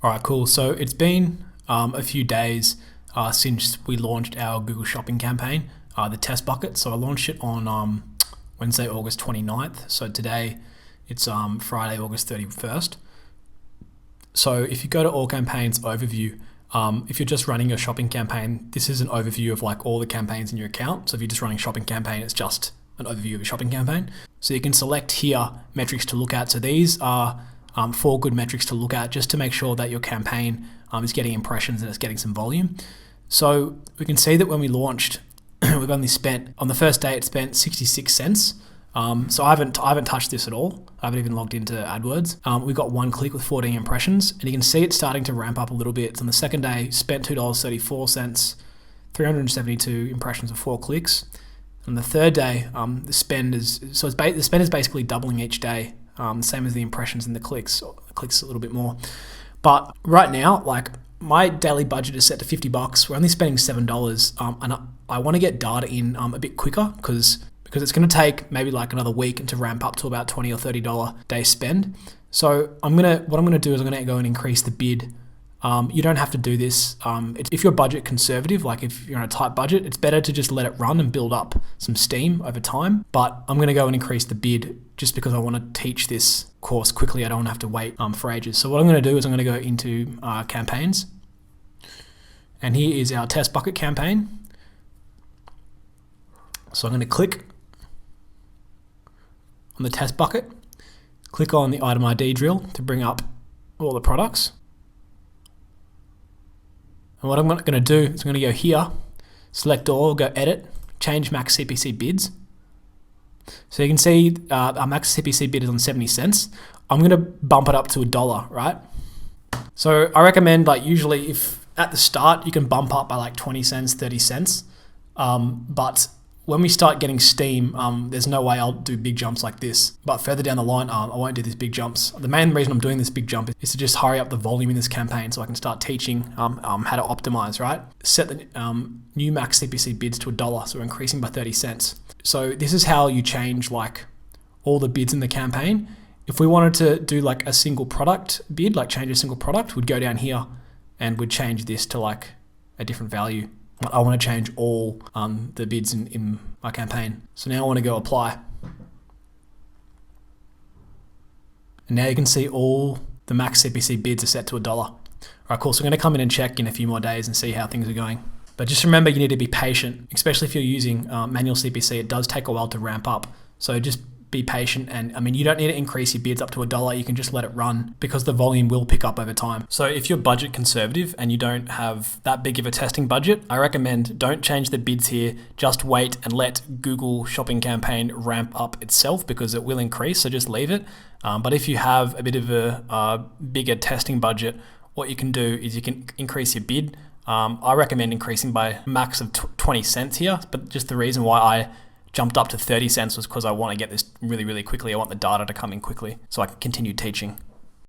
All right, cool. So it's been a few days since we launched our Google Shopping campaign, the test bucket. So I launched it on Wednesday, August 29th. So today it's Friday, August 31st. So if you go to All Campaigns Overview, if you're just running your shopping campaign, this is an overview of like all the campaigns in your account. So if you're just running shopping campaign, it's just an overview of your shopping campaign. So you can select here metrics to look at. So these are 4 good metrics to look at just to make sure that your campaign is getting impressions and it's getting some volume. So we can see that when we launched, we've only spent, on the first day, it spent 66 cents. So I haven't touched this at all. I haven't even logged into AdWords. We got 1 click with 14 impressions, and you can see it's starting to ramp up a little bit. So on the second day, spent $2.34, 372 impressions of 4 clicks. On the third day, the spend is basically doubling each day. Same as the impressions and the clicks. Clicks a little bit more. But right now, like my daily budget is set to $50. We're only spending $7, and I want to get data in a bit quicker because it's going to take maybe like another week to ramp up to about $20 or $30 day spend. So what I'm going to do is I'm going to go and increase the bid. You don't have to do this. If you're budget conservative, like if you're on a tight budget, it's better to just let it run and build up some steam over time. But I'm going to go and increase the bid just because I want to teach this course quickly. I don't want to have to wait for ages. So what I'm going to do is I'm going to go into campaigns. And here is our test bucket campaign. So I'm going to click on the test bucket, click on the item ID drill to bring up all the products. And what I'm going to do is I'm going to go here, select all, go edit, change max CPC bids. So you can see our max CPC bid is on 70 cents. I'm going to bump it up to $1, right? So I recommend, like, usually if at the start you can bump up by like 20 cents, 30 cents. But when we start getting steam, there's no way I'll do big jumps like this. But further down the line, I won't do these big jumps. The main reason I'm doing this big jump is to just hurry up the volume in this campaign so I can start teaching how to optimize, right? Set the new max CPC bids to $1, so we're increasing by 30 cents. So this is how you change like all the bids in the campaign. If we wanted to do like a single product bid, like change a single product, we'd go down here and we'd change this to like a different value. I want to change all the bids in my campaign. So now I want to go apply. And now you can see all the max CPC bids are set to $1. All right, cool. So I'm going to come in and check in a few more days and see how things are going. But just remember, you need to be patient, especially if you're using manual CPC. It does take a while to ramp up. So just be patient. And I mean, you don't need to increase your bids up to $1. You can just let it run because the volume will pick up over time. So if you're budget conservative and you don't have that big of a testing budget, I recommend don't change the bids here. Just wait and let Google Shopping campaign ramp up itself because it will increase. So just leave it. But if you have a bit of a bigger testing budget, what you can do is you can increase your bid. I recommend increasing by a max of 20 cents here, but just the reason why I jumped up to 30 cents was because I want to get this really, really quickly. I want the data to come in quickly so I can continue teaching.